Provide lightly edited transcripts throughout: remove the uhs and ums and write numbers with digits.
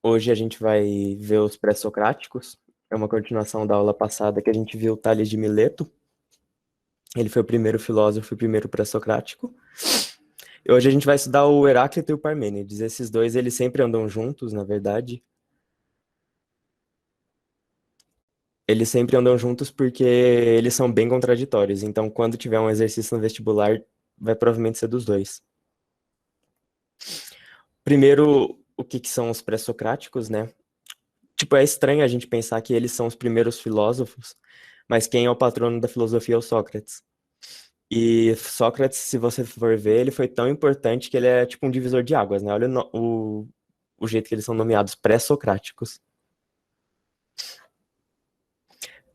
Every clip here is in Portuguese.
Hoje a gente vai ver os pré-socráticos. É uma continuação da aula passada que a gente viu Tales de Mileto. Ele foi o primeiro filósofo e o primeiro pré-socrático. E hoje a gente vai estudar o Heráclito e o Parmênides. Esses dois, eles sempre andam juntos, na verdade. Eles sempre andam juntos porque eles são bem contraditórios. Então, quando tiver um exercício no vestibular, vai provavelmente ser dos dois. Primeiro, o que são os pré-socráticos, né? Tipo, é estranho a gente pensar que eles são os primeiros filósofos, mas quem é o patrono da filosofia é o Sócrates. E Sócrates, se você for ver, ele foi tão importante que ele é tipo um divisor de águas, né? Olha o jeito que eles são nomeados, pré-socráticos.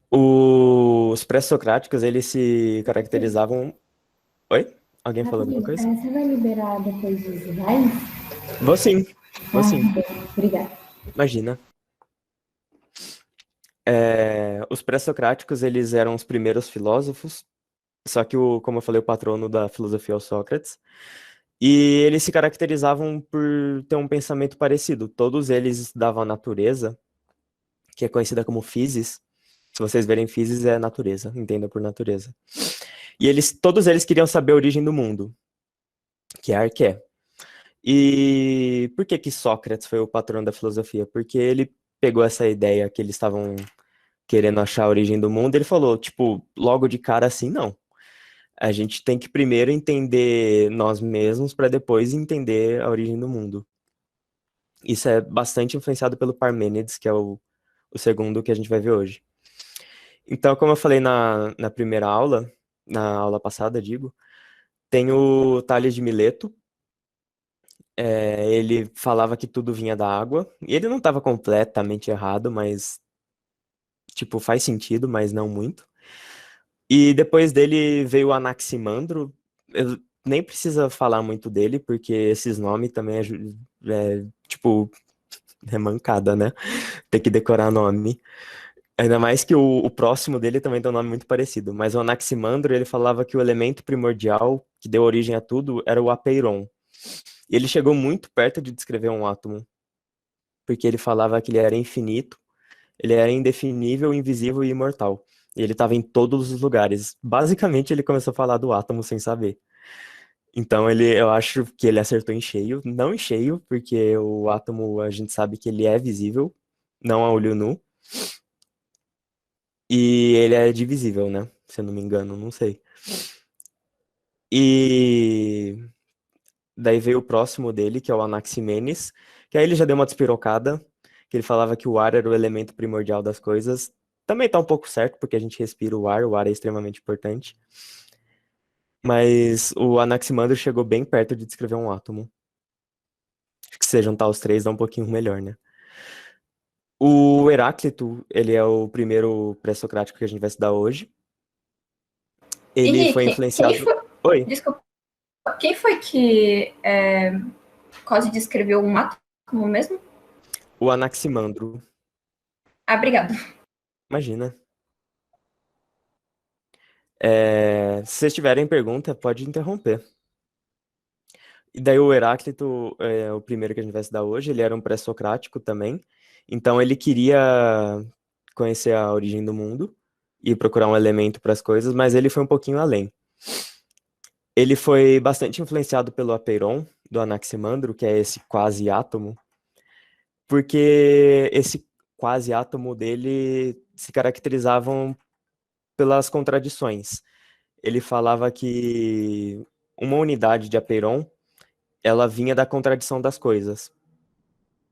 Os pré-socráticos, eles se caracterizavam... Oi? Alguém falou alguma Rapidinho, coisa? você vai liberar depois dos slide? Vou sim, vou Ah, sim. tá bom, obrigada. Imagina. Os pré-socráticos, eles eram os primeiros filósofos, só que, como eu falei, o patrono da filosofia é o Sócrates. E eles se caracterizavam por ter um pensamento parecido. Todos eles estudavam a natureza, que é conhecida como physis. Se vocês verem physis é natureza, entenda por natureza. E todos eles queriam saber a origem do mundo, que é a arqué. E por que Sócrates foi o patrono da filosofia? Porque ele pegou essa ideia que eles estavam querendo achar a origem do mundo, e ele falou, tipo, logo de cara assim, não. A gente tem que primeiro entender nós mesmos para depois entender a origem do mundo. Isso é bastante influenciado pelo Parmênides, que é o segundo que a gente vai ver hoje. Então, como eu falei na primeira aula, na aula passada, digo, tem o Tales de Mileto. Ele falava que tudo vinha da água, e ele não estava completamente errado, mas, tipo, faz sentido, mas não muito. E depois dele veio o Anaximandro. Eu nem precisa falar muito dele, porque esses nomes também tipo, é mancada, né? Tem que decorar nome. Ainda mais que o próximo dele também tem um nome muito parecido. Mas o Anaximandro, ele falava que o elemento primordial que deu origem a tudo era o apeiron. E ele chegou muito perto de descrever um átomo, porque ele falava que ele era infinito, ele era indefinível, invisível e imortal. E ele estava em todos os lugares. Basicamente, ele começou a falar do átomo sem saber. Então, eu acho que ele acertou em cheio. Não em cheio, porque o átomo, a gente sabe que ele é visível, não a olho nu. E ele é divisível, né? Se eu não me engano, não sei. E daí veio o próximo dele, que é o Anaximenes, que aí ele já deu uma despirocada, que ele falava que o ar era o elemento primordial das coisas. Também tá um pouco certo, porque a gente respira o ar é extremamente importante. Mas o Anaximandro chegou bem perto de descrever um átomo. Acho que se juntar os três dá um pouquinho melhor, né? O Heráclito, ele é o primeiro pré-socrático que a gente vai estudar hoje. Ele foi Henrique, quem influenciado... foi. Oi? Desculpa, quem foi que quase descreveu um átomo mesmo? O Anaximandro. Ah, obrigado. Imagina. Se vocês tiverem pergunta, pode interromper. E daí o Heráclito, o primeiro que a gente vai estudar hoje, ele era um pré-socrático também. Então ele queria conhecer a origem do mundo e procurar um elemento para as coisas, mas ele foi um pouquinho além. Ele foi bastante influenciado pelo apeiron do Anaximandro, que é esse quase átomo, porque esse quase átomo dele se caracterizavam pelas contradições. Ele falava que uma unidade de apeiron, ela vinha da contradição das coisas.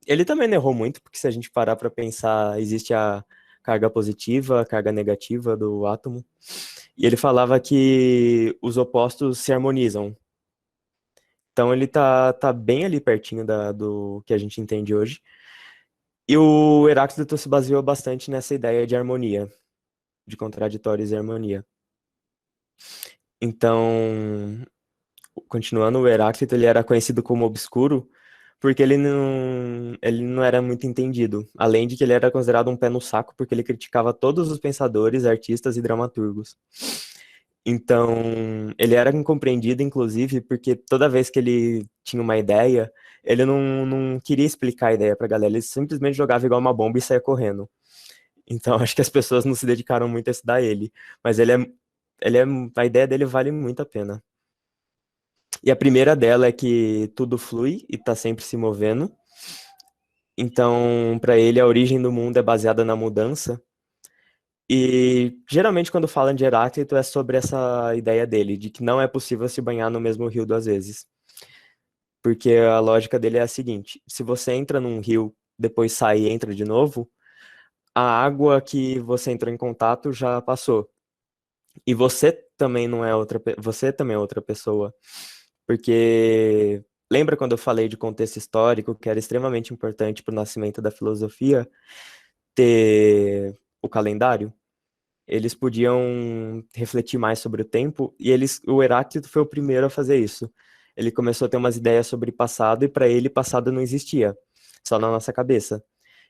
Ele também não errou muito, porque se a gente parar para pensar, existe a carga positiva, a carga negativa do átomo. E ele falava que os opostos se harmonizam. Então ele tá bem ali pertinho do que a gente entende hoje. E o Heráclito se baseou bastante nessa ideia de harmonia, de contraditórios e harmonia. Então, continuando, o Heráclito ele era conhecido como obscuro porque ele não era muito entendido. Além de que ele era considerado um pé no saco porque ele criticava todos os pensadores, artistas e dramaturgos. Então, ele era incompreendido, inclusive, porque toda vez que ele tinha uma ideia, Ele não queria explicar a ideia pra galera, ele simplesmente jogava igual uma bomba e saía correndo. Então acho que as pessoas não se dedicaram muito a estudar ele. Mas a ideia dele vale muito a pena. E a primeira dela é que tudo flui e tá sempre se movendo. Então, para ele, a origem do mundo é baseada na mudança. E geralmente, quando falam de Heráclito, é sobre essa ideia dele, de que não é possível se banhar no mesmo rio duas vezes. Porque a lógica dele é a seguinte: se você entra num rio, depois sai e entra de novo, a água que você entrou em contato já passou. E você também não é você também é outra pessoa. Porque lembra quando eu falei de contexto histórico, que era extremamente importante para o nascimento da filosofia ter o calendário? Eles podiam refletir mais sobre o tempo e o Heráclito foi o primeiro a fazer isso. Ele começou a ter umas ideias sobre passado e para ele passado não existia, só na nossa cabeça.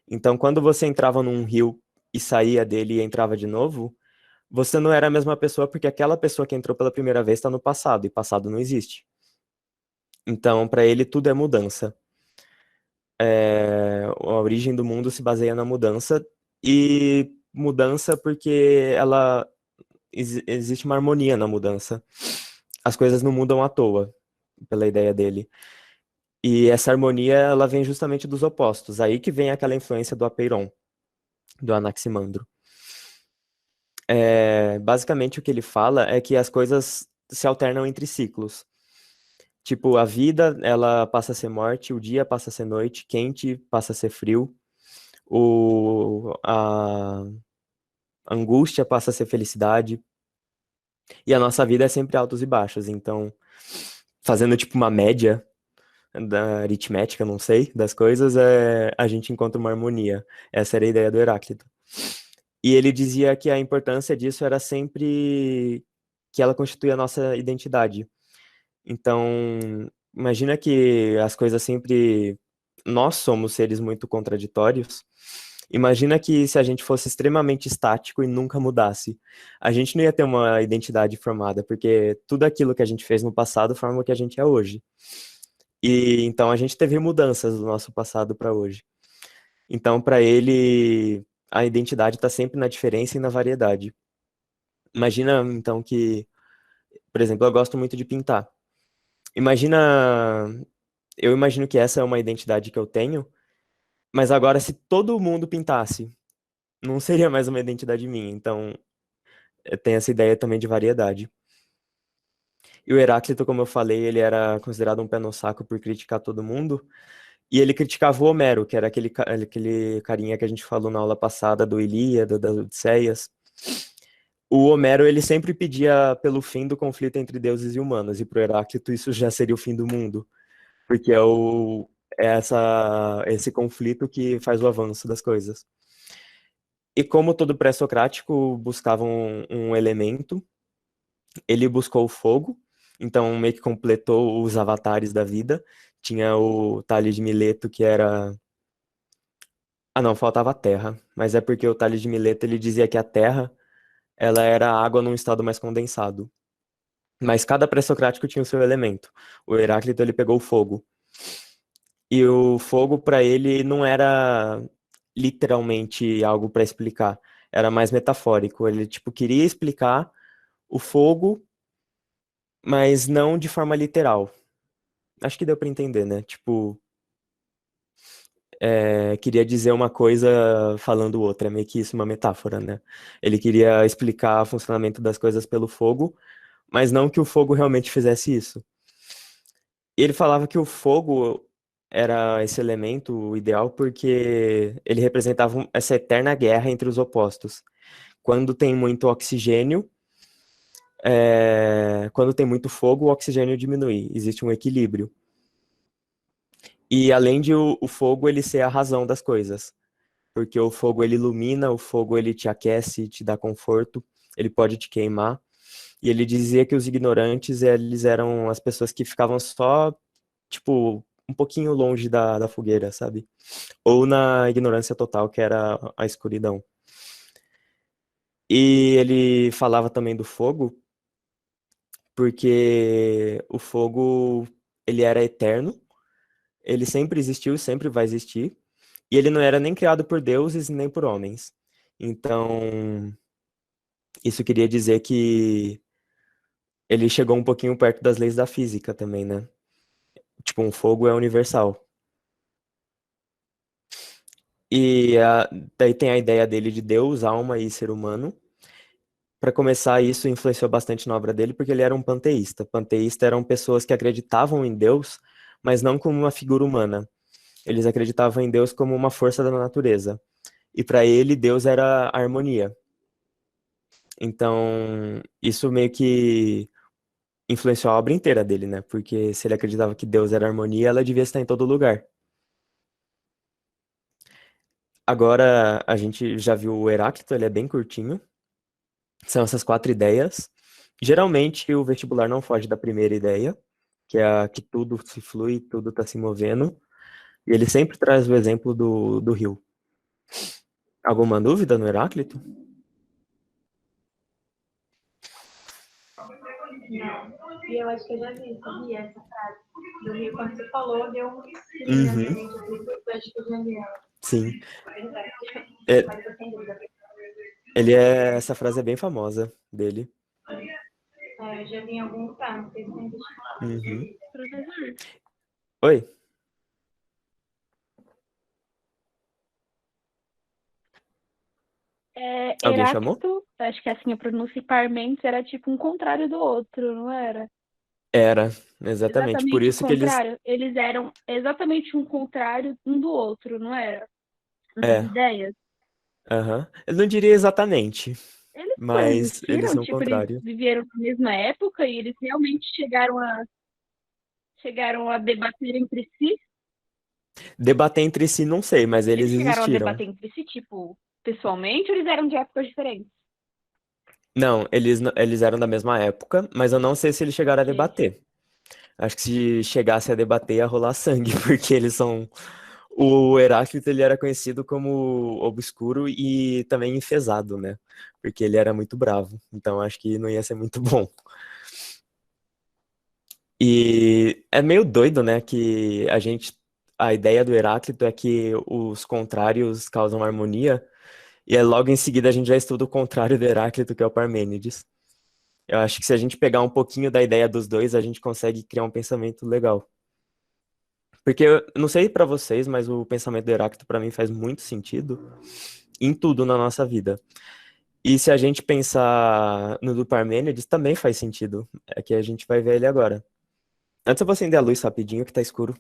Então, quando você entrava num rio e saía dele e entrava de novo, você não era a mesma pessoa porque aquela pessoa que entrou pela primeira vez está no passado e passado não existe. Então, para ele tudo é mudança. A origem do mundo se baseia na mudança e mudança porque existe uma harmonia na mudança. As coisas não mudam à toa, pela ideia dele. E essa harmonia, ela vem justamente dos opostos. Aí que vem aquela influência do Apeiron, do Anaximandro. Basicamente, o que ele fala é que as coisas se alternam entre ciclos. Tipo, a vida, ela passa a ser morte, o dia passa a ser noite, quente passa a ser frio, a angústia passa a ser felicidade, e a nossa vida é sempre altos e baixos. Então, fazendo tipo uma média da aritmética, não sei, das coisas, a gente encontra uma harmonia. Essa era a ideia do Heráclito. E ele dizia que a importância disso era sempre que ela constitui a nossa identidade. Então, imagina que as coisas sempre. Nós somos seres muito contraditórios. Imagina que se a gente fosse extremamente estático e nunca mudasse, a gente não ia ter uma identidade formada, porque tudo aquilo que a gente fez no passado forma o que a gente é hoje. E então a gente teve mudanças do nosso passado para hoje. Então, para ele, a identidade está sempre na diferença e na variedade. Imagina, então, que, por exemplo, eu gosto muito de pintar. Imagina, eu imagino que essa é uma identidade que eu tenho, mas agora se todo mundo pintasse, não seria mais uma identidade minha. Então, tem essa ideia também de variedade. E o Heráclito, como eu falei, ele era considerado um pé no saco por criticar todo mundo, e ele criticava o Homero, que era aquele carinha que a gente falou na aula passada do Ilíada, das Odisseias. O Homero, ele sempre pedia pelo fim do conflito entre deuses e humanos, e para o Heráclito isso já seria o fim do mundo, porque esse conflito que faz o avanço das coisas. E como todo pré-socrático buscava um elemento, ele buscou o fogo, então meio que completou os avatares da vida. Tinha o Tales de Mileto, que era... Ah, não, faltava a terra, mas é porque o Tales de Mileto, ele dizia que a terra, ela era água num estado mais condensado. Mas cada pré-socrático tinha o seu elemento. O Heráclito, ele pegou o fogo. E o fogo, para ele, não era literalmente algo para explicar. Era mais metafórico. Ele, tipo, queria explicar o fogo, mas não de forma literal. Acho que deu para entender, né? Tipo, queria dizer uma coisa falando outra. É meio que isso uma metáfora, né? Ele queria explicar o funcionamento das coisas pelo fogo, mas não que o fogo realmente fizesse isso. E ele falava que o fogo era esse elemento ideal porque ele representava essa eterna guerra entre os opostos. Quando tem muito oxigênio, quando tem muito fogo, o oxigênio diminui, existe um equilíbrio. E além de o fogo ele ser a razão das coisas, porque o fogo ele ilumina, o fogo ele te aquece, te dá conforto, ele pode te queimar. E ele dizia que os ignorantes, eles eram as pessoas que ficavam só, tipo, um pouquinho longe da fogueira, sabe? Ou na ignorância total, que era a escuridão. E ele falava também do fogo, porque o fogo, ele era eterno, Ele sempre existiu e sempre vai existir. E ele não era nem criado por deuses nem por homens. Então, isso queria dizer que ele chegou um pouquinho perto das leis da física também, né? Tipo, um fogo é universal. E daí tem a ideia dele de Deus, alma e ser humano. Para começar, isso influenciou bastante na obra dele, porque ele era um panteísta. Panteísta eram pessoas que acreditavam em Deus, mas não como uma figura humana. Eles acreditavam em Deus como uma força da natureza. E para ele, Deus era a harmonia. Então, isso meio que influenciou a obra inteira dele, né? Porque se ele acreditava que Deus era harmonia, ela devia estar em todo lugar. Agora, a gente já viu o Heráclito, ele é bem curtinho. São essas 4 ideias. Geralmente, o vestibular não foge da primeira ideia, que é a que tudo se flui, tudo está se movendo. E ele sempre traz o exemplo do rio. Alguma dúvida no Heráclito? Não. E eu acho que eu já vi, sabia? Essa frase do Rio, quando você falou, deu um sim na minha Uhum, mente. Eu acho que eu já vi ela. sim. Verdade. É, Mas eu tenho dúvida. essa frase é bem famosa dele. Eu já vi em algum lugar, não sei se tem visto. Uhum. Professor, Oi? Alguém chamou? Heráclito, acho que assim a pronúncia, e Parmênides era tipo um contrário do outro, não era? Era, exatamente. Por Exatamente o isso que eles. contrário. Eles eram exatamente um contrário um do outro, não era? Nas É, ideias. aham. Eu não diria exatamente, Eles mas eles coexistiram, são o tipo, eles contrário. viveram na mesma época e eles realmente chegaram a debater entre si. Debater entre si, não sei, mas eles Eles chegaram a existiram. debater entre si, tipo, pessoalmente, ou eles eram de épocas diferentes? Não, eles eram da mesma época, mas eu não sei se eles chegaram a Ok. debater. Acho que se chegasse a debater ia rolar sangue, porque eles são. O Heráclito ele era conhecido como obscuro e também enfesado, né? Porque ele era muito bravo. Então acho que não ia ser muito bom. E é meio doido, né? Que a ideia do Heráclito é que os contrários causam harmonia. E é logo em seguida a gente já estuda o contrário do Heráclito, que é o Parmênides. Eu acho que se a gente pegar um pouquinho da ideia dos dois, a gente consegue criar um pensamento legal. Porque eu não sei pra vocês, mas o pensamento do Heráclito pra mim faz muito sentido em tudo na nossa vida. E se a gente pensar no do Parmênides, também faz sentido. É que a gente vai ver ele agora. Antes eu vou acender a luz rapidinho, que tá escuro.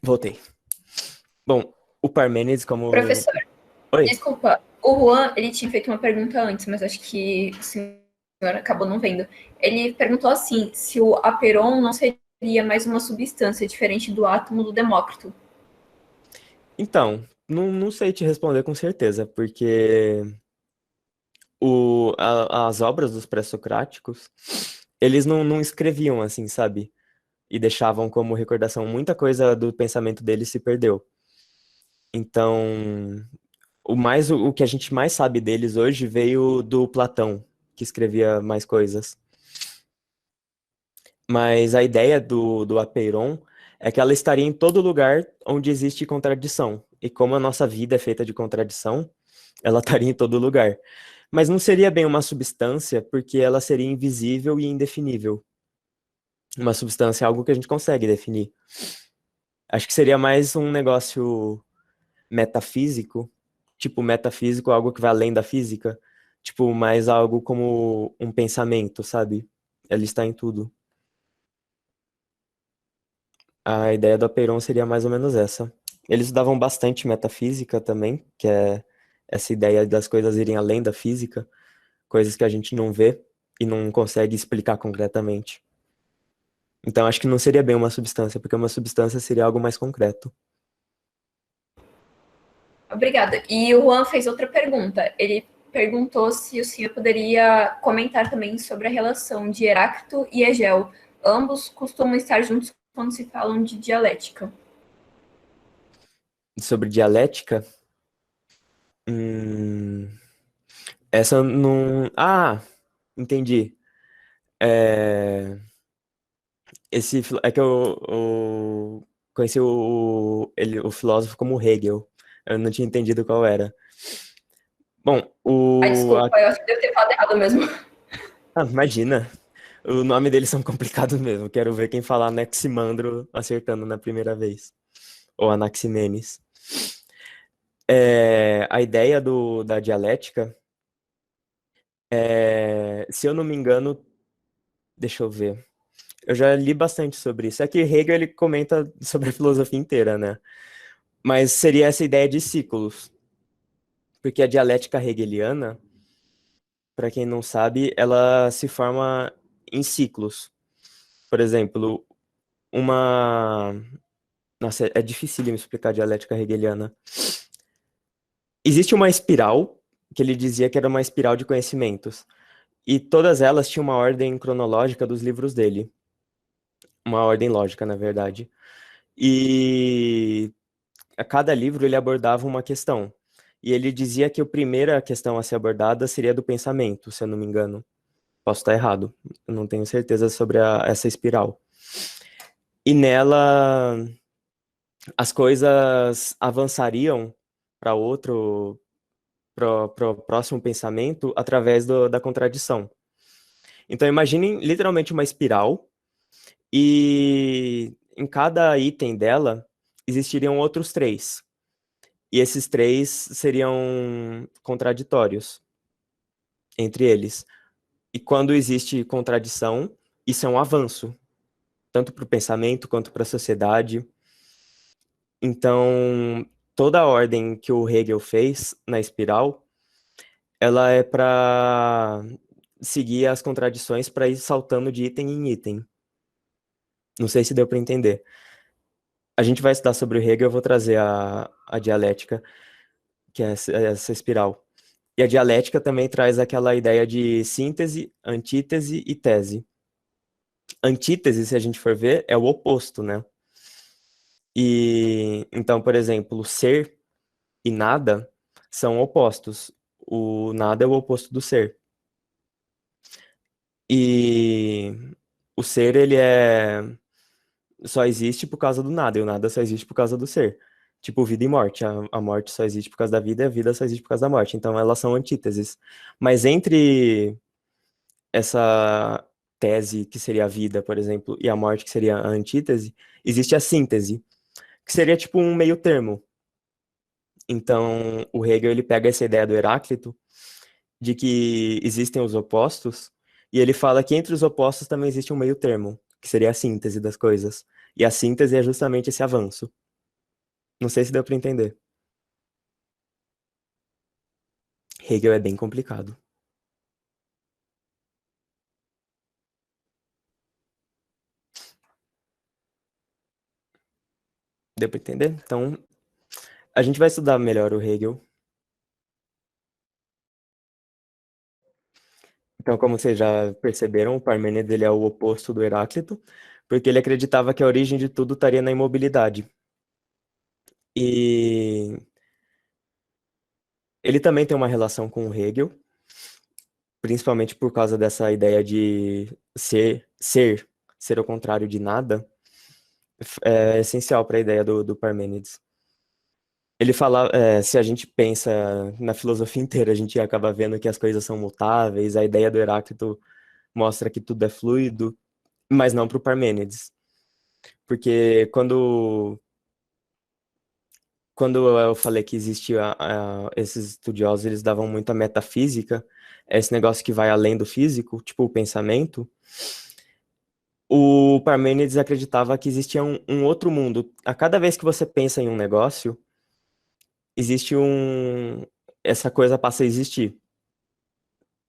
Voltei. Bom, o Parmênides como... Professor, Oi? desculpa, o Juan, ele tinha feito uma pergunta antes, mas acho que o senhor acabou não vendo. Ele perguntou assim, se o aperon não seria mais uma substância diferente do átomo do Demócrito. Então, não sei te responder com certeza, porque as obras dos pré-socráticos, eles não escreviam assim, sabe? E deixavam como recordação muita coisa do pensamento deles se perdeu. Então, o que a gente mais sabe deles hoje veio do Platão, que escrevia mais coisas. Mas a ideia do apeiron é que ela estaria em todo lugar onde existe contradição. E como a nossa vida é feita de contradição, ela estaria em todo lugar. Mas não seria bem uma substância, porque ela seria invisível e indefinível. Uma substância é algo que a gente consegue definir. Acho que seria mais um negócio metafísico, tipo metafísico, algo que vai além da física, tipo mais algo como um pensamento, sabe? Ele está em tudo. A ideia do Apeiron seria mais ou menos essa. Eles estudavam bastante metafísica também, que é essa ideia das coisas irem além da física, coisas que a gente não vê e não consegue explicar concretamente. Então acho que não seria bem uma substância, porque uma substância seria algo mais concreto. Obrigada. E o Juan fez outra pergunta. Ele perguntou se o senhor poderia comentar também sobre a relação de Heráclito e Hegel. Ambos costumam estar juntos quando se falam de dialética. sobre dialética. Essa eu não. Ah, entendi. É, é que eu conheci o filósofo como Hegel. Eu não tinha entendido qual era. Bom, Ai, desculpa, eu acho que devo ter falado errado mesmo. imagina. O nome deles são complicados mesmo. Quero ver quem falar Anaximandro acertando na primeira vez. Ou Anaximenes. A ideia da dialética, se eu não me engano, deixa eu ver. Eu já li bastante sobre isso. É que Hegel ele comenta sobre a filosofia inteira, né? Mas seria essa ideia de ciclos. Porque a dialética hegeliana, para quem não sabe, ela se forma em ciclos. Por exemplo, uma. Nossa, é difícil me explicar a dialética hegeliana. Existe uma espiral, que ele dizia que era uma espiral de conhecimentos. E todas elas tinham uma ordem cronológica dos livros dele. Uma ordem lógica, na verdade. E a cada livro ele abordava uma questão. E ele dizia que a primeira questão a ser abordada seria do pensamento, se eu não me engano. Posso estar errado, eu não tenho certeza sobre essa espiral. E nela as coisas avançariam para para o próximo pensamento através da contradição. Então imaginem literalmente uma espiral e em cada item dela existiriam outros três. E esses três seriam contraditórios entre eles. E quando existe contradição, isso é um avanço, tanto para o pensamento quanto para a sociedade. Então, toda a ordem que o Hegel fez na espiral, ela é para seguir as contradições para ir saltando de item em item. Não sei se deu para entender. A gente vai estudar sobre o Hegel, eu vou trazer a dialética, que é essa espiral. E a dialética também traz aquela ideia de síntese, antítese e tese. Antítese, se a gente for ver, é o oposto, né? E então, por exemplo, ser e nada são opostos. O nada é o oposto do ser. E o ser, ele só existe por causa do nada, e o nada só existe por causa do ser. Tipo, vida e morte. A morte só existe por causa da vida, e a vida só existe por causa da morte. Então, elas são antíteses. Mas entre essa tese, que seria a vida, por exemplo, e a morte, que seria a antítese, existe a síntese, que seria tipo um meio termo. Então, o Hegel, ele pega essa ideia do Heráclito, de que existem os opostos, e ele fala que entre os opostos também existe um meio termo, que seria a síntese das coisas. E a síntese é justamente esse avanço. Não sei se deu para entender. Hegel é bem complicado. Deu para entender? Então, a gente vai estudar melhor o Hegel. Então, como vocês já perceberam, o Parmênides ele é o oposto do Heráclito, porque ele acreditava que a origem de tudo estaria na imobilidade. E ele também tem uma relação com o Hegel, principalmente por causa dessa ideia de ser o contrário de nada, é essencial para a ideia do Parmênides. Ele fala, se a gente pensa na filosofia inteira, a gente acaba vendo que as coisas são mutáveis, a ideia do Heráclito mostra que tudo é fluido, mas não para o Parmênides. Porque quando eu falei que existia esses estudiosos, eles davam muita metafísica, esse negócio que vai além do físico, tipo o pensamento, o Parmênides acreditava que existia um outro mundo. A cada vez que você pensa em um negócio, existe essa coisa passa a existir.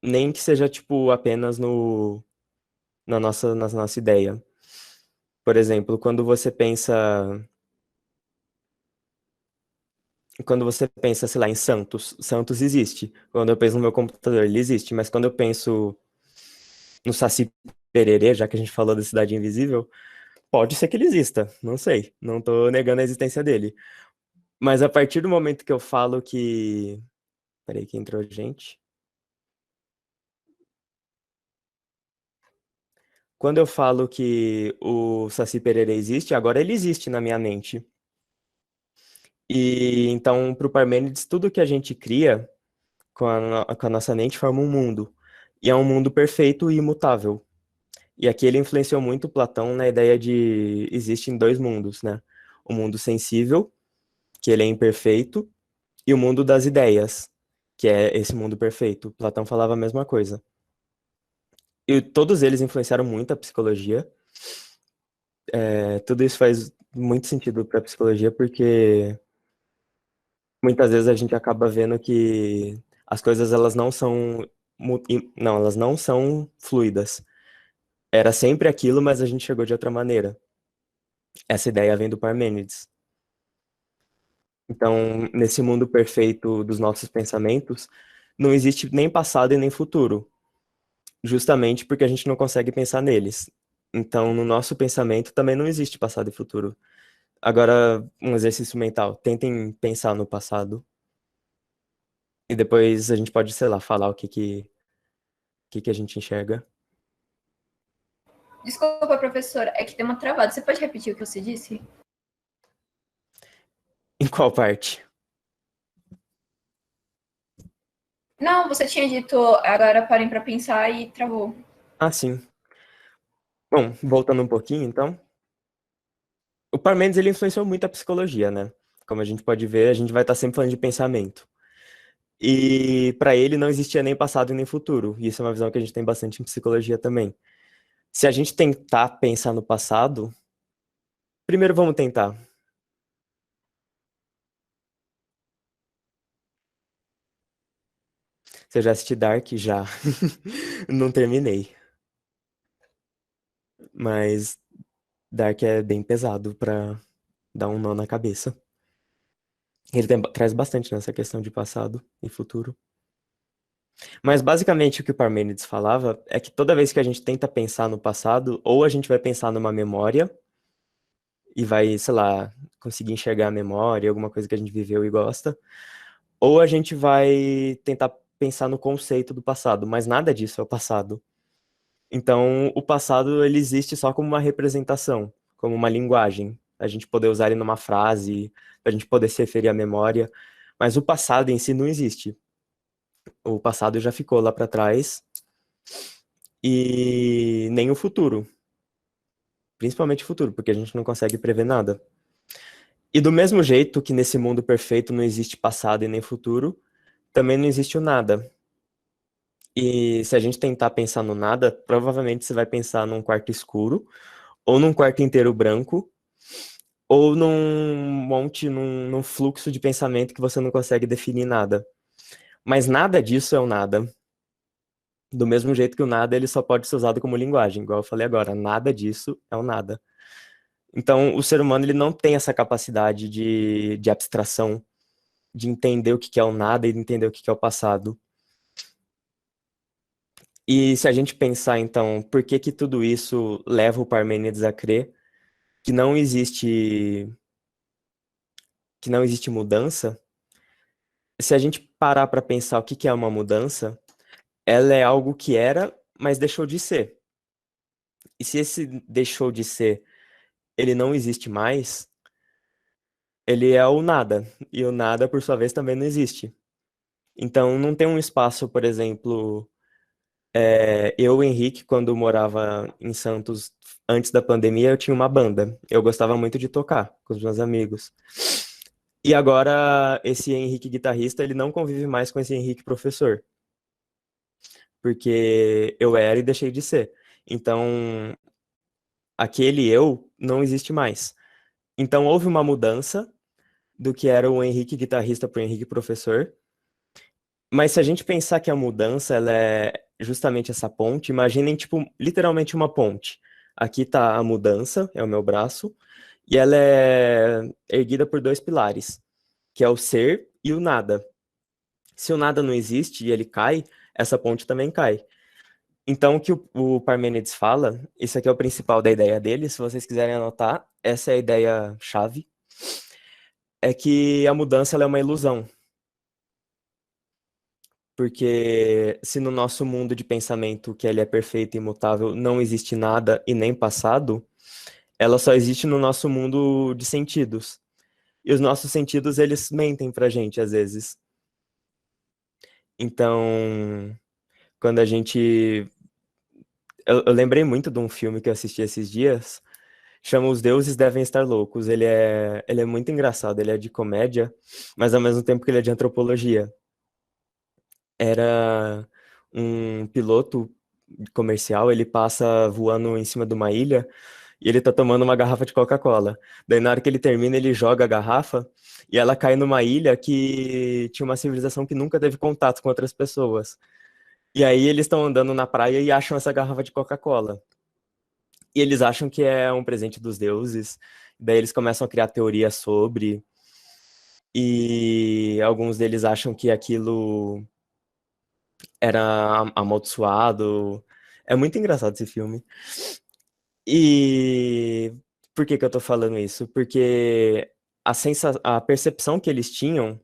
Nem que seja, tipo, apenas na nossa ideia. Por exemplo, quando você pensa, sei lá, em Santos existe. Quando eu penso no meu computador, ele existe. Mas quando eu penso no Saci Pererê, já que a gente falou da Cidade Invisível, pode ser que ele exista. Não sei. Não tô negando a existência dele. Mas a partir do momento que eu falo que... Peraí que entrou gente. Quando eu falo que o Saci Pererê existe, agora ele existe na minha mente. E então, para o Parmênides, tudo que a gente cria com a nossa mente forma um mundo. E é um mundo perfeito e imutável. E aqui ele influenciou muito Platão na ideia de existem dois mundos, né? O mundo sensível, que ele é imperfeito, e o mundo das ideias, que é esse mundo perfeito. Platão falava a mesma coisa. E todos eles influenciaram muito a psicologia. Tudo isso faz muito sentido para a psicologia, porque muitas vezes a gente acaba vendo que as coisas elas não são não, elas não são fluidas. Era sempre aquilo, mas a gente chegou de outra maneira. Essa ideia vem do Parmênides. Então, nesse mundo perfeito dos nossos pensamentos, não existe nem passado e nem futuro, justamente porque a gente não consegue pensar neles. Então, no nosso pensamento também não existe passado e futuro. Agora, um exercício mental. Tentem pensar no passado. E depois a gente pode, sei lá, falar o que a gente enxerga. Desculpa, professora, é que deu uma travada. Você pode repetir o que você disse? Em qual parte? Não, você tinha dito agora parem para pensar e travou. Ah, sim. Bom, voltando um pouquinho, então. O Parmênides, ele influenciou muito a psicologia, né? Como a gente pode ver, a gente vai estar sempre falando de pensamento. E para ele não existia nem passado e nem futuro. E isso é uma visão que a gente tem bastante em psicologia também. Se a gente tentar pensar no passado, primeiro vamos tentar. Você já assistiu Dark? Já. Não terminei. Mas Dark é bem pesado pra dar um nó na cabeça. Ele traz bastante nessa questão de passado e futuro. Mas basicamente o que o Parmênides falava é que toda vez que a gente tenta pensar no passado, ou a gente vai pensar numa memória e vai, sei lá, conseguir enxergar a memória, alguma coisa que a gente viveu e gosta, ou a gente vai tentar pensar no conceito do passado, mas nada disso é o passado. Então, o passado ele existe só como uma representação, como uma linguagem, a gente poder usar ele numa frase, a gente poder se referir à memória, mas o passado em si não existe. O passado já ficou lá para trás e nem o futuro, principalmente o futuro, porque a gente não consegue prever nada. E do mesmo jeito que nesse mundo perfeito não existe passado e nem futuro, também não existe o nada. E se a gente tentar pensar no nada, provavelmente você vai pensar num quarto escuro, ou num quarto inteiro branco, ou num fluxo de pensamento que você não consegue definir nada. Mas nada disso é o nada. Do mesmo jeito que o nada, ele só pode ser usado como linguagem, igual eu falei agora, nada disso é o nada. Então, o ser humano ele não tem essa capacidade de abstração, de entender o que é o nada e de entender o que é o passado. E se a gente pensar, então, por que que tudo isso leva o Parmênides a crer que não existe mudança? Se a gente parar para pensar o que que é uma mudança, ela é algo que era, mas deixou de ser. E se esse deixou de ser, ele não existe mais, ele é o nada. E o nada, por sua vez, também não existe. Então, não tem um espaço, por exemplo, eu, Henrique, quando morava em Santos, antes da pandemia, eu tinha uma banda. Eu gostava muito de tocar com os meus amigos. E agora, esse Henrique guitarrista, ele não convive mais com esse Henrique professor. Porque eu era e deixei de ser. Então, aquele eu não existe mais. Então, houve uma mudança do que era o Henrique guitarrista para o Henrique professor. Mas se a gente pensar que a mudança ela é justamente essa ponte, imaginem, tipo, literalmente uma ponte. Aqui tá a mudança, é o meu braço, e ela é erguida por dois pilares, que é o ser e o nada. Se o nada não existe e ele cai, essa ponte também cai. Então, o que o Parmênides fala, isso aqui é o principal da ideia dele, se vocês quiserem anotar, essa é a ideia-chave, é que a mudança ela é uma ilusão. Porque se no nosso mundo de pensamento, que ele é perfeito e imutável, não existe nada e nem passado, ela só existe no nosso mundo de sentidos. E os nossos sentidos, eles mentem pra gente, às vezes. Então, quando a gente... Eu lembrei muito de um filme que eu assisti esses dias, chama Os Deuses Devem Estar Loucos. Ele é muito engraçado, ele é de comédia, mas ao mesmo tempo que ele é de antropologia. Era um piloto comercial, ele passa voando em cima de uma ilha e ele tá tomando uma garrafa de Coca-Cola. Daí na hora que ele termina, ele joga a garrafa e ela cai numa ilha que tinha uma civilização que nunca teve contato com outras pessoas. E aí eles estão andando na praia e acham essa garrafa de Coca-Cola. E eles acham que é um presente dos deuses. Daí eles começam a criar teorias sobre. E alguns deles acham que aquilo era amaldiçoado. É muito engraçado esse filme. E por que que eu tô falando isso? Porque a percepção que eles tinham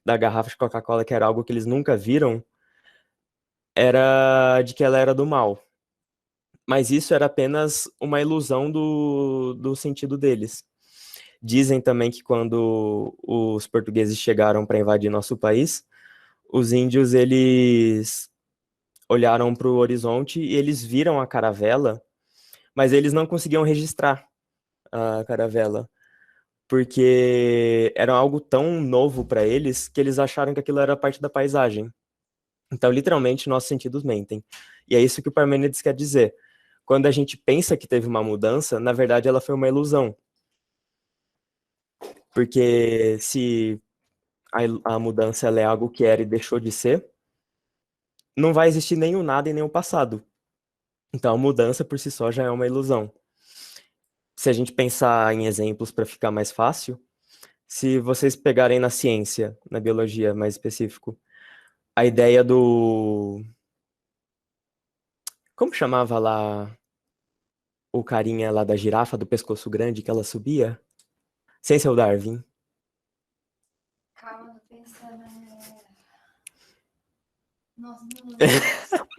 da garrafa de Coca-Cola, que era algo que eles nunca viram, era de que ela era do mal. Mas isso era apenas uma ilusão do sentido deles. Dizem também que quando os portugueses chegaram para invadir nosso país, os índios eles olharam para o horizonte e eles viram a caravela, mas eles não conseguiam registrar a caravela, porque era algo tão novo para eles que eles acharam que aquilo era parte da paisagem. Então, literalmente, nossos sentidos mentem. E é isso que o Parmênides quer dizer. Quando a gente pensa que teve uma mudança, na verdade ela foi uma ilusão. Porque se a mudança ela é algo que era e deixou de ser, não vai existir nem o nada e nem o passado. Então, a mudança por si só já é uma ilusão. Se a gente pensar em exemplos para ficar mais fácil, se vocês pegarem na ciência, na biologia mais específico, a ideia do... Como chamava lá o carinha lá da girafa, do pescoço grande, que ela subia? Sem ser o Darwin. Calma, tô pensando. Nossa,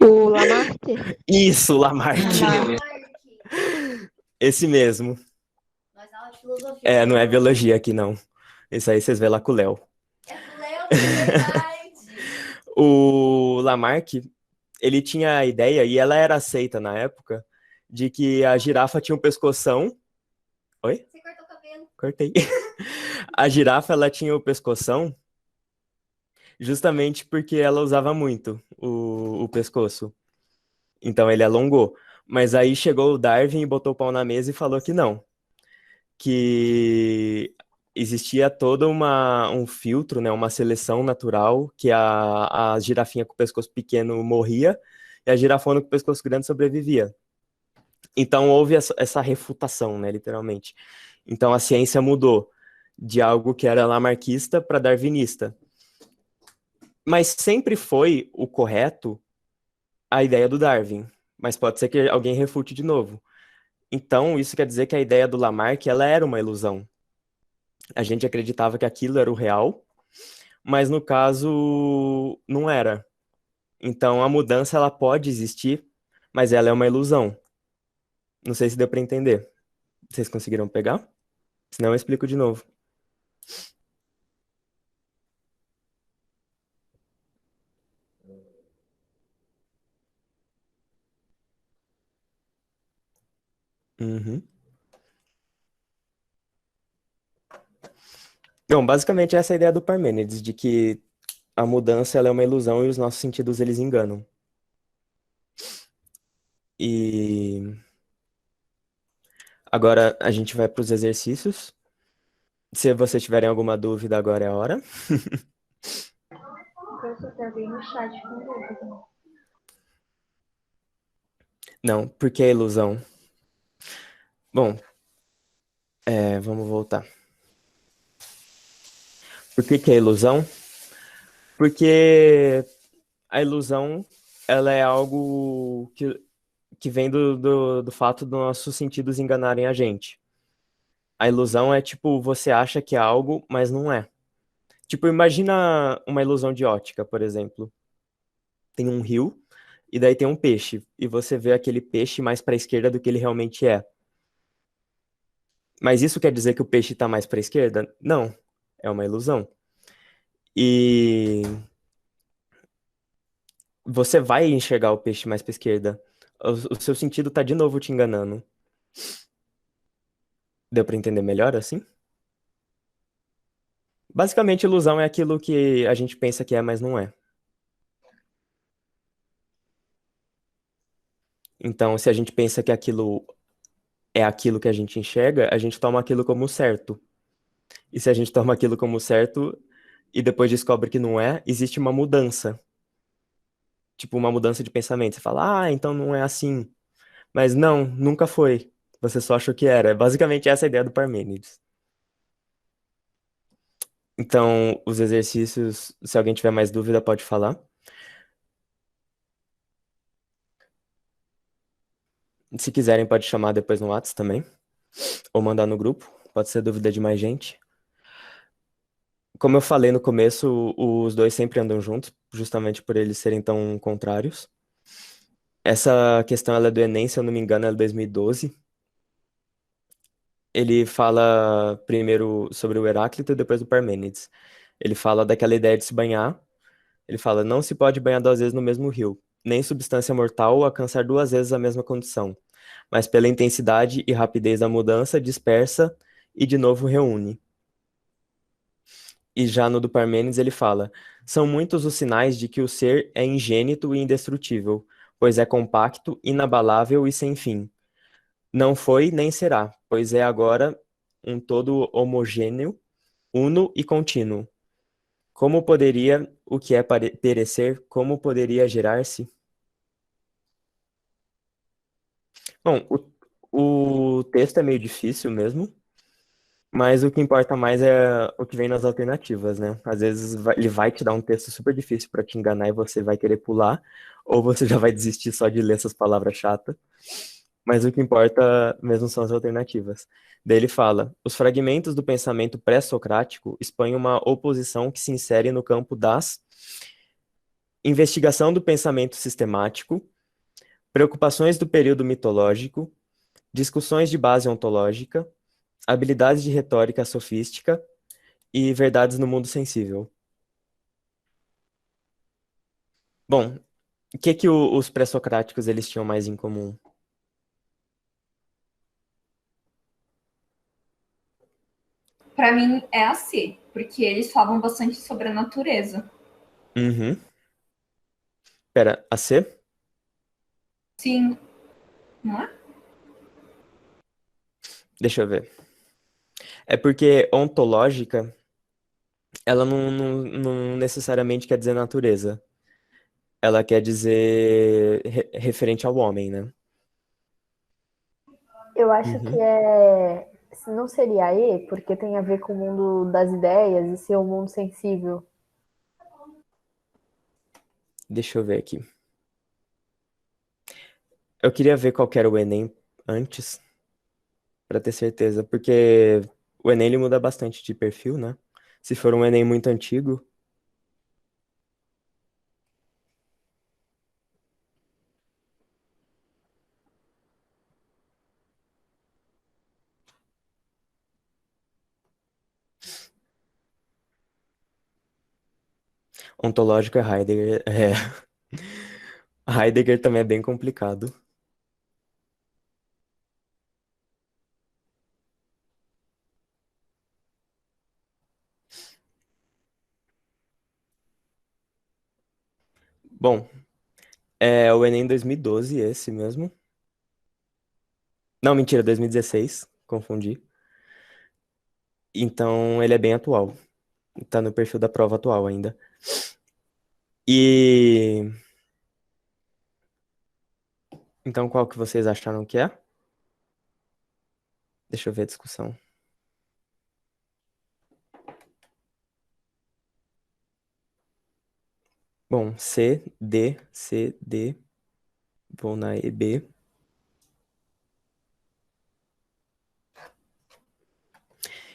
não O Lamarck? Isso, Lamarck. Lamarck. Esse mesmo. Mas aula de filosofia. É, não é biologia aqui, não. Isso aí vocês vê lá com o Léo. É com o Léo, é verdade. O Lamarck, ele tinha a ideia, e ela era aceita na época, de que a girafa tinha um pescoção. Oi? Você cortou o cabelo. Cortei. A girafa, ela tinha o pescoção justamente porque ela usava muito o pescoço. Então ele alongou. Mas aí chegou o Darwin e botou o pau na mesa e falou que não. Que existia todo um filtro, né, uma seleção natural, que a girafinha com o pescoço pequeno morria e a girafona com o pescoço grande sobrevivia. Então houve essa refutação, né, literalmente. Então a ciência mudou de algo que era lamarquista para darwinista. Mas sempre foi o correto a ideia do Darwin. Mas pode ser que alguém refute de novo. Então, isso quer dizer que a ideia do Lamarck, ela era uma ilusão. A gente acreditava que aquilo era o real, mas no caso, não era. Então, a mudança, ela pode existir, mas ela é uma ilusão. Não sei se deu para entender. Vocês conseguiram pegar? Senão eu explico de novo. Uhum. Bom, basicamente essa é a ideia do Parmênides, de que a mudança ela é uma ilusão e os nossos sentidos eles enganam. E agora a gente vai para os exercícios. Se vocês tiverem alguma dúvida, agora é a hora. Professor, tem alguém no chat com dúvida. Não, porque é ilusão. Bom, vamos voltar. Por que é ilusão? Porque a ilusão ela é algo que vem do fato dos nossos sentidos enganarem a gente. A ilusão é tipo, você acha que é algo, mas não é. Tipo, imagina uma ilusão de ótica, por exemplo. Tem um rio e daí tem um peixe, e você vê aquele peixe mais para a esquerda do que ele realmente é. Mas isso quer dizer que o peixe está mais para a esquerda? Não, é uma ilusão. E você vai enxergar o peixe mais para a esquerda. O seu sentido está de novo te enganando. Deu para entender melhor assim? Basicamente, ilusão é aquilo que a gente pensa que é, mas não é. Então, se a gente pensa que aquilo é aquilo que a gente enxerga, a gente toma aquilo como certo. E se a gente toma aquilo como certo e depois descobre que não é, existe uma mudança. Tipo, uma mudança de pensamento. Você fala, ah, então não é assim. Mas não, nunca foi. Você só achou que era. Basicamente, essa é a ideia do Parmênides. Então, os exercícios, se alguém tiver mais dúvida, pode falar. Se quiserem, pode chamar depois no WhatsApp também. Ou mandar no grupo. Pode ser dúvida de mais gente. Como eu falei no começo, os dois sempre andam juntos, justamente por eles serem tão contrários. Essa questão ela é do Enem, se eu não me engano, é de 2012. Ele fala primeiro sobre o Heráclito e depois do Parmênides. Ele fala daquela ideia de se banhar. Ele fala, não se pode banhar duas vezes no mesmo rio, nem substância mortal alcançar duas vezes a mesma condição, mas pela intensidade e rapidez da mudança dispersa e de novo reúne. E já no do Parmênides ele fala: são muitos os sinais de que o ser é ingênito e indestrutível, pois é compacto, inabalável e sem fim. Não foi nem será, pois é agora um todo homogêneo, uno e contínuo. Como poderia o que é perecer, como poderia gerar-se? Bom, o texto é meio difícil mesmo, mas o que importa mais é o que vem nas alternativas, né? Às vezes ele vai te dar um texto super difícil para te enganar e você vai querer pular, ou você já vai desistir só de ler essas palavras chatas. Mas o que importa mesmo são as alternativas. Daí ele fala: os fragmentos do pensamento pré-socrático expõem uma oposição que se insere no campo das investigação do pensamento sistemático, preocupações do período mitológico, discussões de base ontológica, habilidades de retórica sofística e verdades no mundo sensível. Bom, o que que os pré-socráticos eles tinham mais em comum? Para mim é a C, porque eles falam bastante sobre a natureza. Uhum. Pera, a C? Sim, não é? Deixa eu ver. É porque ontológica, ela não necessariamente quer dizer natureza. Ela quer dizer referente ao homem, né? Eu acho que Uhum. não seria E, porque tem a ver com o mundo das ideias e ser um mundo sensível. Deixa eu ver aqui. Eu queria ver qual que era o Enem antes, pra ter certeza, porque o Enem ele muda bastante de perfil, né? Se for um Enem muito antigo, ontológico é Heidegger. É. Heidegger também é bem complicado. Bom, é o Enem 2012, esse mesmo. Não, mentira, 2016, confundi. Então ele é bem atual. Tá no perfil da prova atual ainda. E então qual que vocês acharam que é? Deixa eu ver a discussão. Bom, C, D, C, D. Vou na EB.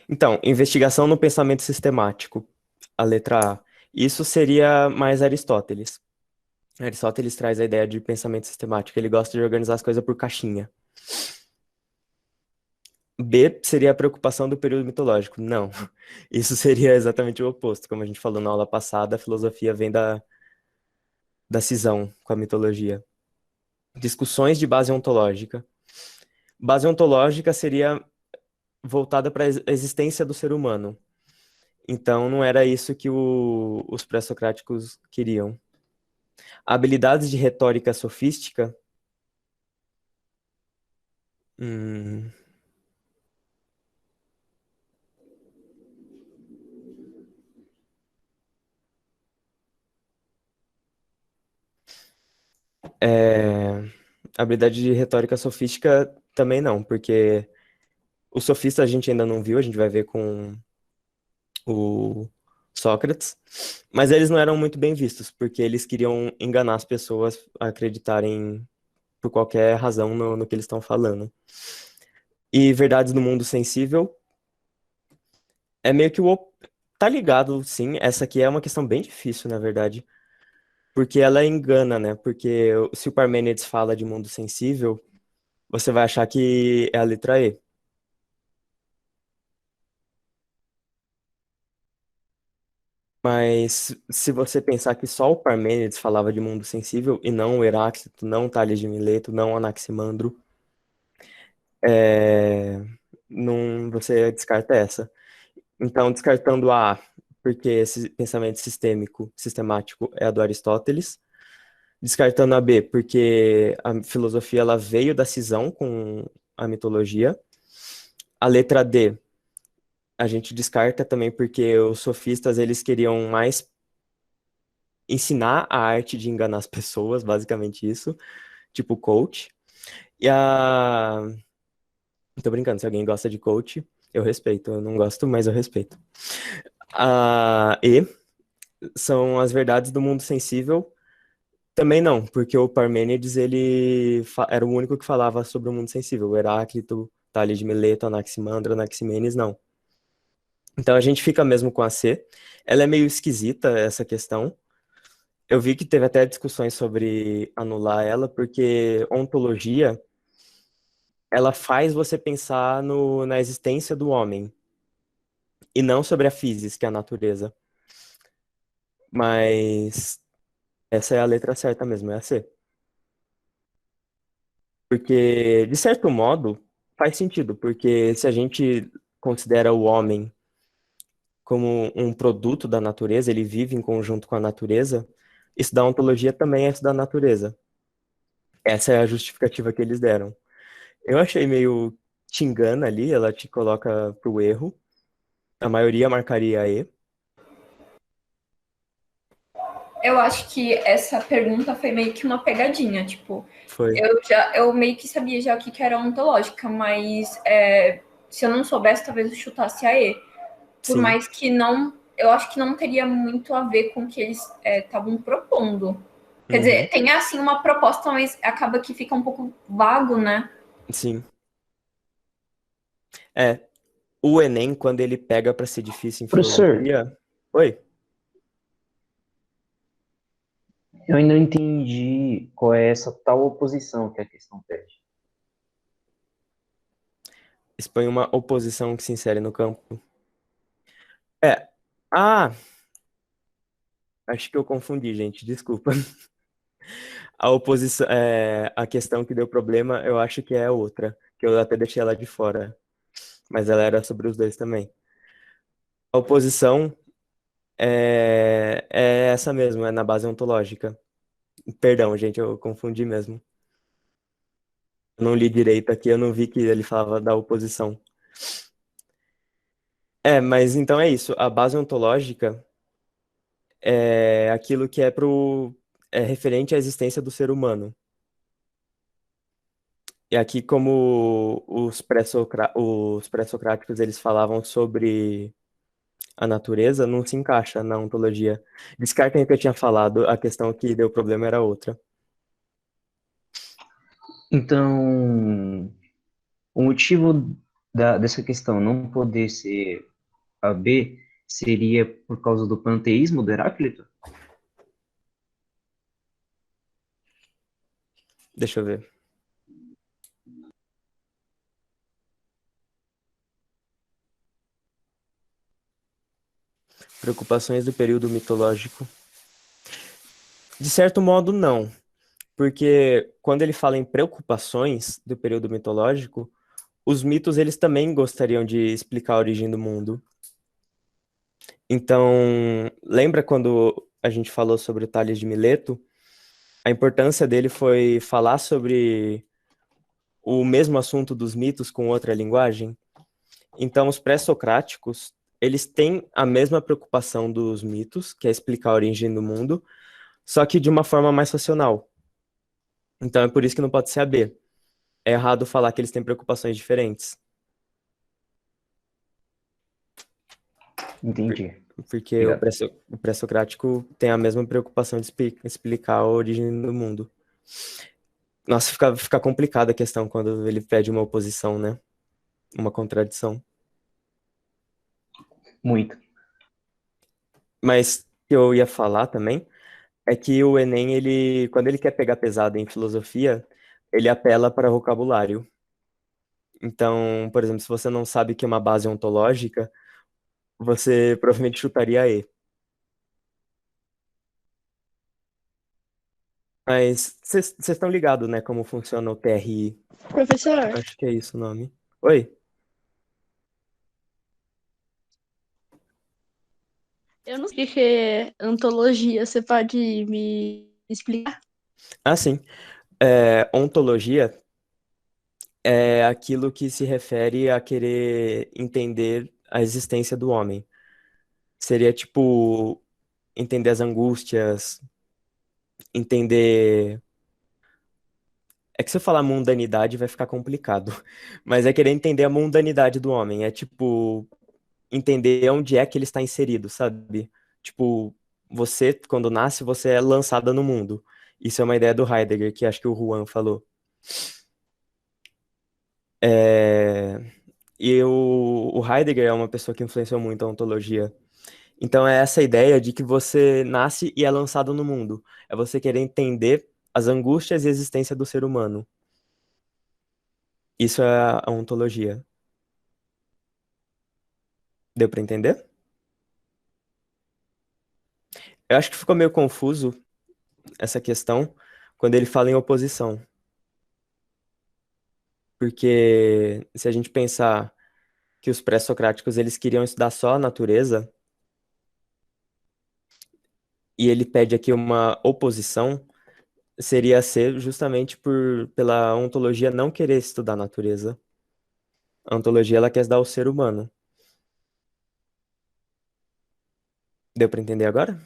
Então, investigação no pensamento sistemático, a letra A. Isso seria mais Aristóteles. Aristóteles traz a ideia de pensamento sistemático. Ele gosta de organizar as coisas por caixinha. B seria a preocupação do período mitológico. Não, isso seria exatamente o oposto. Como a gente falou na aula passada, a filosofia vem da cisão com a mitologia. Discussões de base ontológica. Base ontológica seria voltada para a existência do ser humano. Então, não era isso que os pré-socráticos queriam. Habilidades de retórica sofística. Hum, é, habilidade de retórica sofística também não, porque o sofista a gente ainda não viu, a gente vai ver com o Sócrates, mas eles não eram muito bem vistos, porque eles queriam enganar as pessoas a acreditarem por qualquer razão no que eles estão falando. E verdades do mundo sensível é meio que tá ligado, sim, essa aqui é uma questão bem difícil, na verdade, porque ela engana, né? Porque se o Parmênides fala de mundo sensível, você vai achar que é a letra E. Mas se você pensar que só o Parmênides falava de mundo sensível e não o Heráclito, não Tales de Mileto, não Anaximandro, é, não, você descarta essa. Então, descartando a A, porque esse pensamento sistemático é a do Aristóteles. Descartando a B, porque a filosofia ela veio da cisão com a mitologia. A letra D, a gente descarta também porque os sofistas eles queriam mais ensinar a arte de enganar as pessoas, basicamente isso, tipo coach. E a... Tô brincando, se alguém gosta de coach, eu respeito. Eu não gosto, mas eu respeito. A E são as verdades do mundo sensível. Também não, porque o Parmênides ele era o único que falava sobre o mundo sensível. O Heráclito, Tales de Mileto, Anaximandro, Anaximenes, não. Então a gente fica mesmo com a C. Ela é meio esquisita, essa questão. Eu vi que teve até discussões sobre anular ela, porque ontologia, ela faz você pensar na existência do homem, e não sobre a physis, que é a natureza. Mas essa é a letra certa mesmo, é a C. Porque, de certo modo, faz sentido, porque se a gente considera o homem como um produto da natureza, ele vive em conjunto com a natureza, estudar ontologia também é estudar a natureza. Essa é a justificativa que eles deram. Eu achei meio te engana ali, ela te coloca pro erro. A maioria marcaria E. Eu acho que essa pergunta foi meio que uma pegadinha, tipo, Foi. eu meio que sabia já o que era ontológica, mas se eu não soubesse, talvez eu chutasse a E. Por Sim. mais que não, eu acho que não teria muito a ver com o que eles estavam propondo. Quer dizer, tem assim uma proposta, mas acaba que fica um pouco vago, né? Sim. É. O Enem, quando ele pega pra ser difícil em Professor, filosofia. Oi. eu ainda não entendi qual é essa tal oposição que a questão pede. Expõe uma oposição que se insere no campo. É. Ah! Acho que eu confundi, gente. Desculpa. A oposição, a questão que deu problema, eu acho que é outra, que eu até deixei ela de fora, mas ela era sobre os dois também. A oposição é essa mesmo, é na base ontológica. Perdão, gente, eu confundi mesmo. Eu não li direito aqui, eu não vi que ele falava da oposição. Mas então é isso. A base ontológica é aquilo que é referente à existência do ser humano. E aqui, como os pré-socráticos eles falavam sobre a natureza, não se encaixa na ontologia. Descartem o que eu tinha falado, a questão que deu problema era outra. Então, o motivo dessa questão não poder ser a B seria por causa do panteísmo do Heráclito? Deixa eu ver. Preocupações do período mitológico. De certo modo, não. Porque quando ele fala em preocupações do período mitológico, os mitos eles também gostariam de explicar a origem do mundo. Então, lembra quando a gente falou sobre o Tales de Mileto? A importância dele foi falar sobre o mesmo assunto dos mitos com outra linguagem? Então, os pré-socráticos, eles têm a mesma preocupação dos mitos, que é explicar a origem do mundo, só que de uma forma mais racional. Então, é por isso que não pode ser a B. É errado falar que eles têm preocupações diferentes, Entendi. porque Obrigado. o pré-socrático tem a mesma preocupação de explicar a origem do mundo. Nossa, fica complicada a questão quando ele pede uma oposição, né? Uma contradição. Muito. Mas o que eu ia falar também é que o Enem, ele, quando ele quer pegar pesado em filosofia, ele apela para vocabulário. Então, por exemplo, se você não sabe o que é uma base ontológica, você provavelmente chutaria E. Mas vocês estão ligados, né, como funciona o TRI? Professor, Acho que é isso o nome. Oi? eu não sei o que é antologia. Você pode me explicar? Ah, sim. Ontologia é aquilo que se refere a querer entender a existência do homem. Seria tipo entender as angústias, entender. É que se eu falar mundanidade vai ficar complicado, mas é querer entender a mundanidade do homem. É tipo entender onde é que ele está inserido, sabe? Tipo, você, quando nasce, você é lançada no mundo. Isso é uma ideia do Heidegger, que acho que o Juan falou. É... E o Heidegger é uma pessoa que influenciou muito a ontologia. Então é essa ideia de que você nasce e é lançado no mundo. É você querer entender as angústias e a existência do ser humano. Isso é a ontologia. Deu para entender? Eu acho que ficou meio confuso essa questão quando ele fala em oposição. Porque se a gente pensar que os pré-socráticos eles queriam estudar só a natureza, e ele pede aqui uma oposição, seria ser justamente pela ontologia não querer estudar a natureza. A ontologia ela quer estudar o ser humano. Deu para entender agora?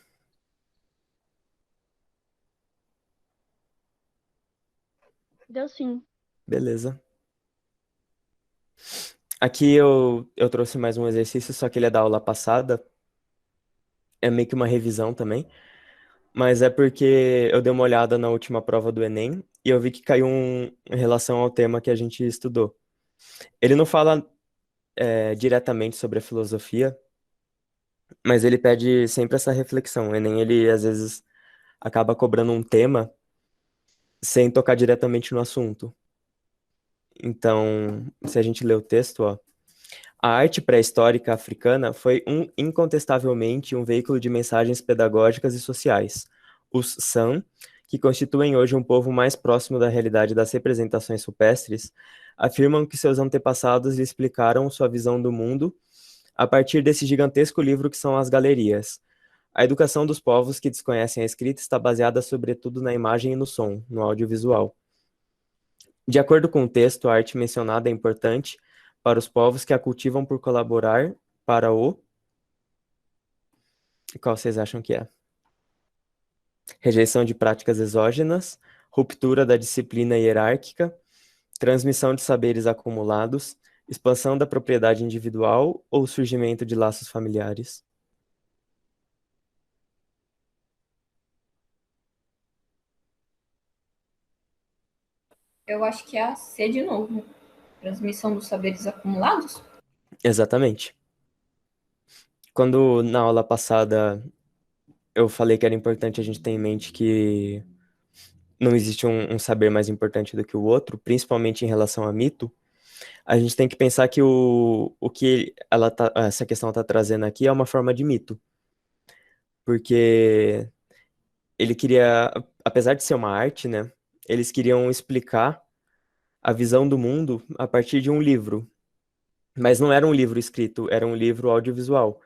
Deu sim. Beleza. Aqui eu trouxe mais um exercício, só que ele é da aula passada. É meio que uma revisão também. Mas é porque eu dei uma olhada na última prova do Enem e eu vi que caiu em relação ao tema que a gente estudou. Ele não fala diretamente sobre a filosofia, mas ele pede sempre essa reflexão. O Enem, ele às vezes acaba cobrando um tema sem tocar diretamente no assunto. Então, se a gente ler o texto, ó. A arte pré-histórica africana foi incontestavelmente um veículo de mensagens pedagógicas e sociais. Os San, que constituem hoje um povo mais próximo da realidade das representações rupestres, afirmam que seus antepassados lhe explicaram sua visão do mundo a partir desse gigantesco livro que são as galerias. A educação dos povos que desconhecem a escrita está baseada sobretudo na imagem e no som, no audiovisual. De acordo com o texto, a arte mencionada é importante para os povos que a cultivam por colaborar para o. Qual vocês acham que é? Rejeição de práticas exógenas, ruptura da disciplina hierárquica, transmissão de saberes acumulados, expansão da propriedade individual ou surgimento de laços familiares? Eu acho que é a C de novo. transmissão dos saberes acumulados? Exatamente. Quando na aula passada eu falei que era importante a gente ter em mente que não existe um saber mais importante do que o outro, principalmente em relação a mito, a gente tem que pensar que o que essa questão está trazendo aqui é uma forma de mito. Porque ele queria, apesar de ser uma arte, né, eles queriam explicar a visão do mundo a partir de um livro. Mas não era um livro escrito, era um livro audiovisual.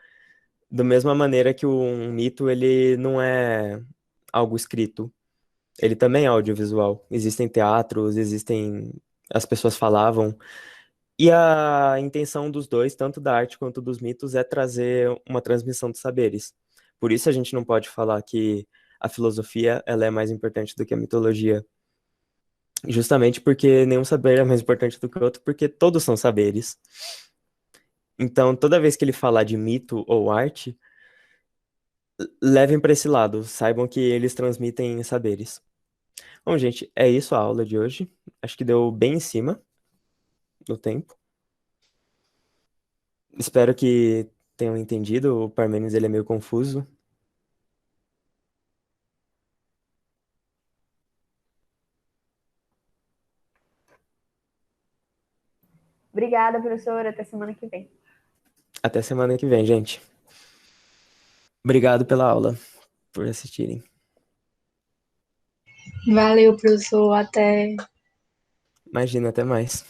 Da mesma maneira que um mito, ele não é algo escrito. Ele também é audiovisual. Existem teatros, as pessoas falavam. E a intenção dos dois, tanto da arte quanto dos mitos, é trazer uma transmissão de saberes. Por isso a gente não pode falar que a filosofia ela é mais importante do que a mitologia. Justamente porque nenhum saber é mais importante do que o outro, porque todos são saberes. Então, toda vez que ele falar de mito ou arte, levem para esse lado, saibam que eles transmitem saberes. Bom, gente, é isso a aula de hoje. Acho que deu bem em cima do tempo. Espero que tenham entendido. O Parmênides ele é meio confuso. Obrigada, professora. Até semana que vem. Até semana que vem, gente. Obrigado pela aula, por assistirem. Valeu, professor. Até. Imagina, até mais.